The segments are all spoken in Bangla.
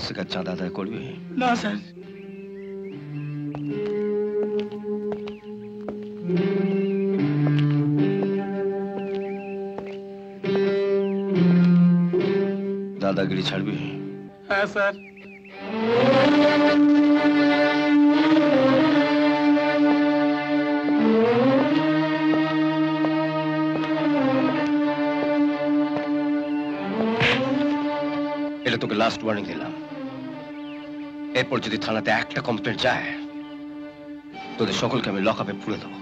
থেকে চাঁদা আদায় করবি? না স্যার। দাদাগিরি ছাড়বি? হ্যাঁ স্যার। এটা তোকে লাস্ট ওয়ার্নিং দিলাম। এরপর যদি থানাতে একটা কমপ্লেন যায়, তোদের সকলকে আমি লকআপে পুরে দেবো।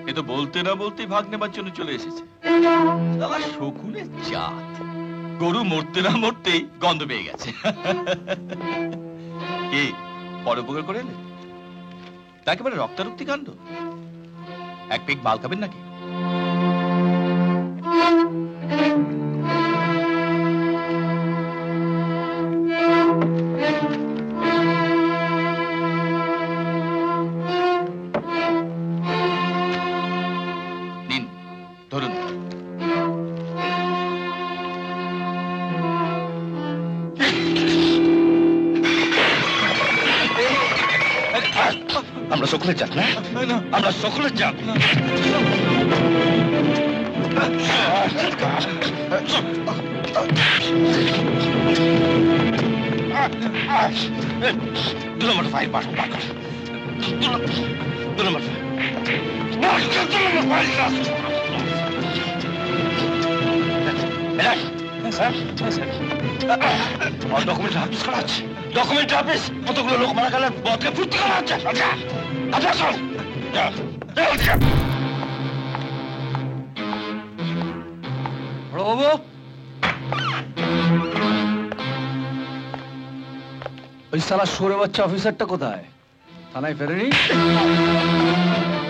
এ তো বলতে না বলতেই ভাগ নেবার জন্য চলে এসেছে। শালা শকুনের জাত। গরু মরতে না মরতেই গন্ধ পেয়ে গেছে। কি পরোপকার করে এলে? তা একেবারে রক্তারক্তি কাণ্ড। এক পেক মাল খাবেন নাকি? নিন ধরুন। আমরা সকলের জাত না? আমরা সকলের জাত। দু নম্বর ফাইল পাঠ কর। দু নম্বর ডকুমেন্ট হাফিস করা আছে। ডকুমেন্ট হাফিস কতগুলো লোক মারা গেলে বদকে ফুর্তি করা হচ্ছে। বাবু, ওই শালা সরে বাচ্চা অফিসারটা কোথায়? থানায় ফেরেনি?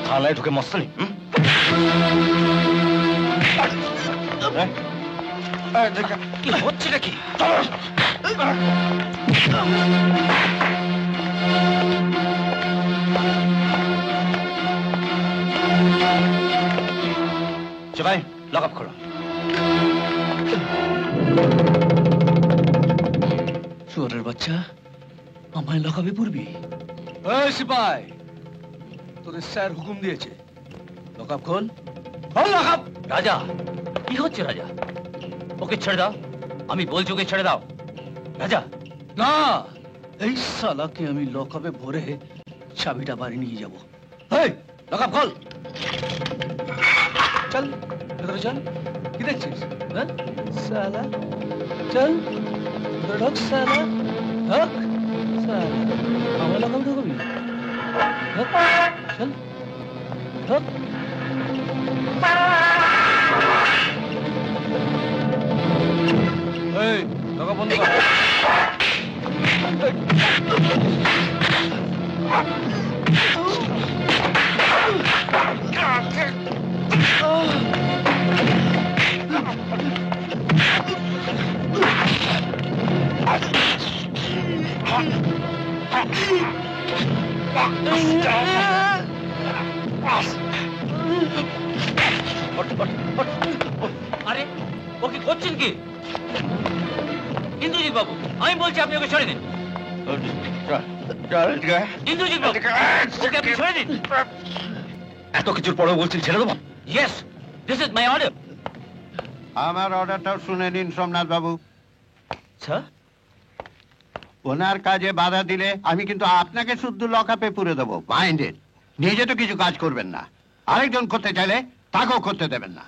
থানায় ঢুকে মস্তানি? কি হচ্ছে নাকি? সবাই লক আপ করো। শুয়োরের বাচ্চা, আমায় লকআপে পড়বি? এই সিপাই, তোদের স্যার হুকুম দিয়েছে, লকআপ খোল। খোল লকআপ। রাজা, কি হচ্ছে রাজা? ওকে ছেড়ে দাও, আমি বলছি ওকে ছেড়ে দাও। রাজা না, এই শালাকে আমি লকআপে ভরে চাবিটা বাড়ি নিয়ে যাবো। এই লকআপ খোল। চল ভেতরে চল। কি দেখছিস? হ্যাঁ শালা, চল ভেতরে ঢোক। শালা ঢোক। শালা আমার লকআপে ঢুকবি? ঢোক, চল ঢোক। এই লকআপ বন্ধ কর। আরে ও কি করছেন কি? ইন্দ্রজিৎ বাবু, আমি বলছি আপনি ওকে ছেড়ে দিন। ইন্দ্রজিৎ বাবু, ওকে আপনি ছেড়ে দিন। এত কিছুর পরেও বলছেন ছেড়ে দেবো? Yes, this is my order. আমার অর্ডারটাও শুনে নিন সোমনাথ বাবু। স্যার, ওনার কাজে বাধা দিলে আমি কিন্তু আপনাকে শুদ্ধ লকআপে পুরে দেবো। মাইন্ডেড। নিজে তো কিছু কাজ করবেন না, আরেকজন করতে চাইলে তাকেও করতে দেবেন না।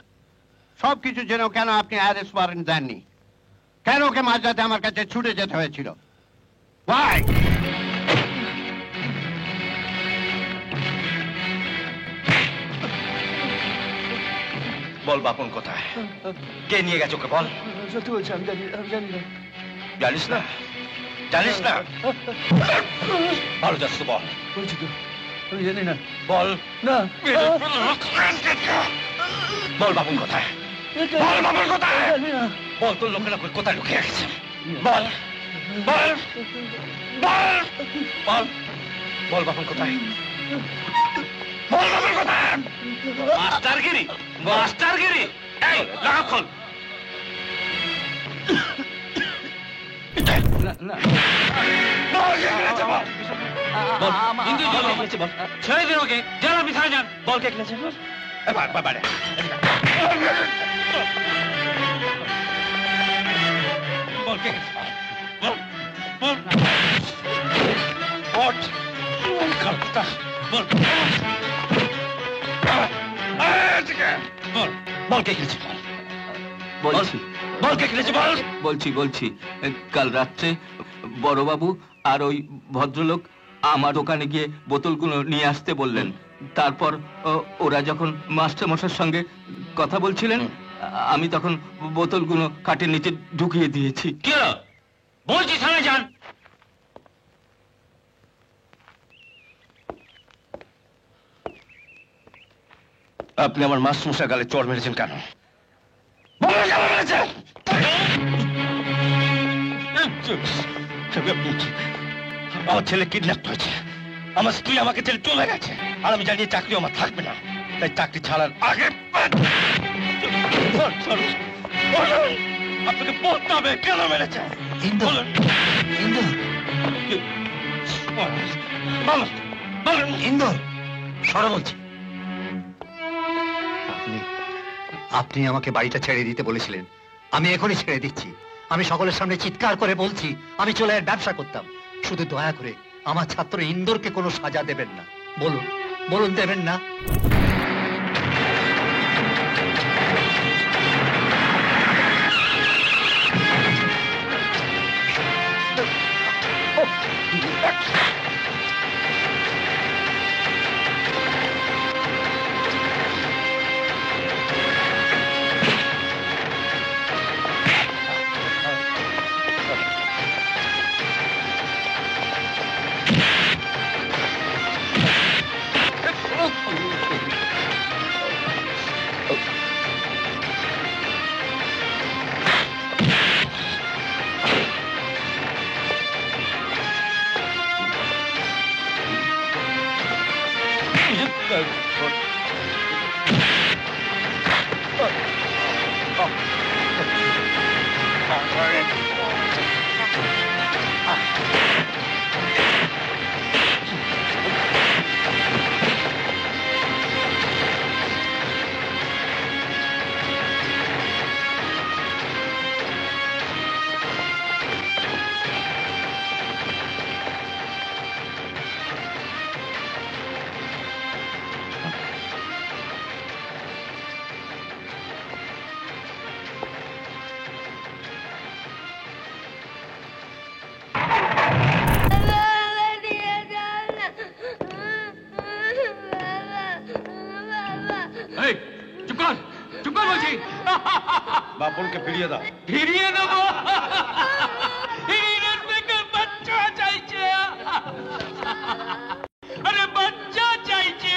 সবকিছু যেন কেন আপনি অ্যারেস্ট ওয়ারেন্ট দেননি? কেন ওকে মাঝরাতে আমার কাছে ছুটে যেতে হয়েছিল? Why? বল বাপন কোথায়? কে নিয়ে গেছে ওকে বল। সত্যি বলছি, আমি জানি না। জানিস না? জানিস না? ভালো যাচ্ছ তো বল। বলছি তো, আমি জানি না। বল না। বল বাপন কোথায়? বল বাপন কোথায়? বল তোর লোকেরা কোথায় লুকিয়ে গেছে? বল বল বল বল বল বাপন কোথায়? মাস্টারগিরি মাস্টারগিরি এই লক খোল ছেড়ে দিন ওকে যারা বিছানা যান বল কে খেলেছে বাড়ে বল কে খেলেছে বল বল বল কালটা বল বল বল কে খেলেছে বলছি বল কে খেলেছে বল বলছি কাল রাত্রে বড়বাবু আর ওই ভদ্রলোক আমার দোকানে গিয়ে বোতলগুলো নিয়ে আসতে বললেন। তারপর ওরা যখন মাস্টারমশাইয়ের সঙ্গে কথা বলছিলেন আমি তখন বোতলগুলো খাটের নিচে ঢুকিয়ে দিয়েছি। কি হলো বলছি থানায় যান। আপনি আমার মাস্টারমশাই গালে চড় মেরেছেন কেন? আমার ছেলে কিডন্যাপ হয়েছে, আমার স্ত্রী আমাকে ছেড়ে চলে গেছে, আর আমি জানি চাকরি আমার থাকবে না, তাই চাকরি ছাড়ার আগে আপনাকে বলতে হবে কেন মেরেছে। ইন্দর সরা বলছি, আপনি আমাকে বাড়িটা ছেড়ে দিতে বলেছিলেন, আমি এখনই ছেড়ে দিচ্ছি। আমি সকলের সামনে চিৎকার করে বলছি আমি চোলাইয়ের ব্যবসা করতাম। শুধু দয়া করে আমার ছাত্র ইন্দোরকে কোনো সাজা দেবেন না। বলুন বলুন দেবেন না? বাপনকে ফিরিয়ে দাও। ফিরিয়ে দেবো? বাচ্চা চাইছে, আরে বাচ্চা চাইছে।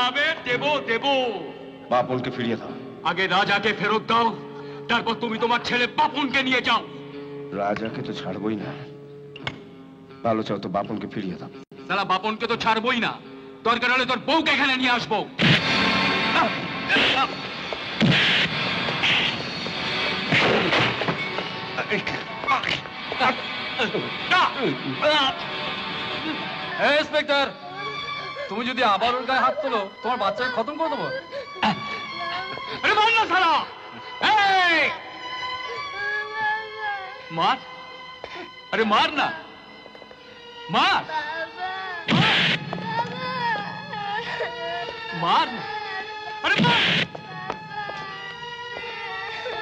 আমি দেবো। বাপনকে ফিরিয়ে দাও। আগে রাজাকে ফেরত দাও, তারপর তুমি তোমার ছেলে বাপনকে নিয়ে যাও। রাজাকে তো ছাড়বই না, ভালো চাও তো বাপনকে ফিরিয়ে দাও। সালা বাপনকে তো ছাড়বই না, দরকার হলে তোর বউকে এখানে নিয়ে আসবো। ইন্সপেক্টর, তুমি যদি আবার ওর গায়ে হাত তোলো তোমার বাচ্চাকে খতম করে দেবো। আরে মার না সালা! এই! মার! আরে মার না, মার! মার না! আরে মার!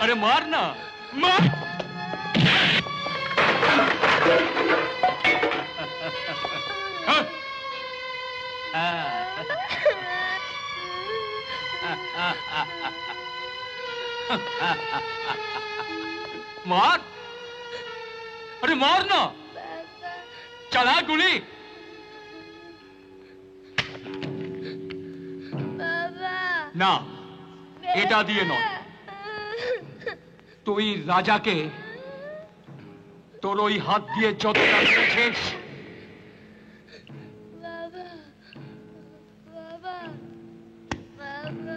আরে মার না, মার! मार, अरे मार ना, चला गुली। ना এটা দিয়ে নয়, তুই রাজাকে তোর ওই হাত দিয়ে যতটা মেরেছিস বাবা বাবা বাবা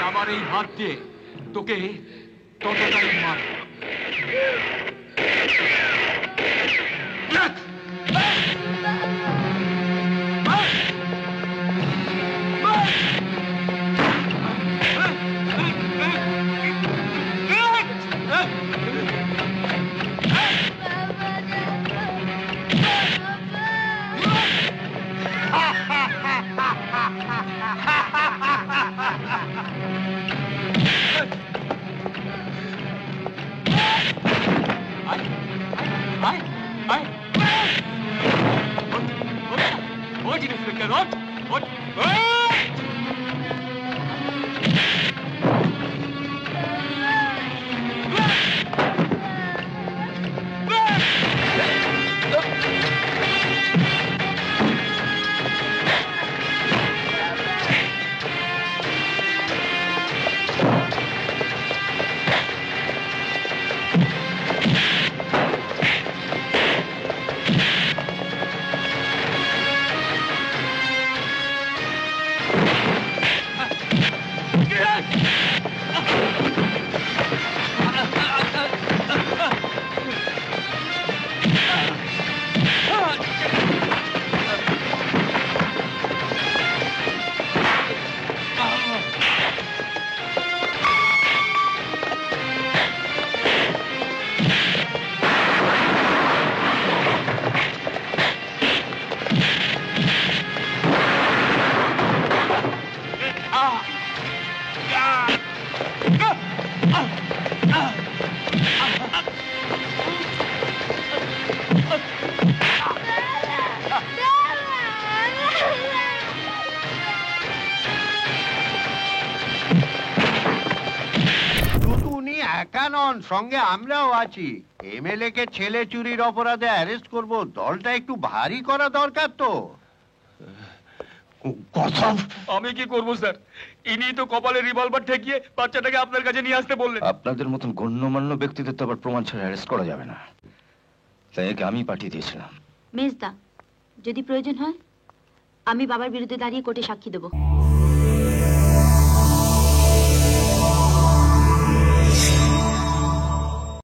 আমার এই হাত দিয়ে তোকে ততটাই মার শুধু উনি একা নন, সঙ্গে আমরাও আছি। এমএলএ কে ছেলে চুরির অপরাধে অ্যারেস্ট করব, দলটা একটু ভারী করা দরকার তো। কথা আমি কি করব স্যার? ইনি তো কপালে রিভলভার ঠেকিয়ে বাচ্চাটাকে আপনার কাছে নিয়ে আসতে বললেন। আপনাদের মতন গণ্যমান্য ব্যক্তিদের তো আবার প্রমাণ ছাড়া অ্যারেস্ট করা যাবে না, তাই একে আমি পাঠিয়ে দিয়েছিলাম। মেজদা, যদি প্রয়োজন হয় আমি বাবার বিরুদ্ধে দাঁড়িয়ে কোর্টে সাক্ষী দেবো।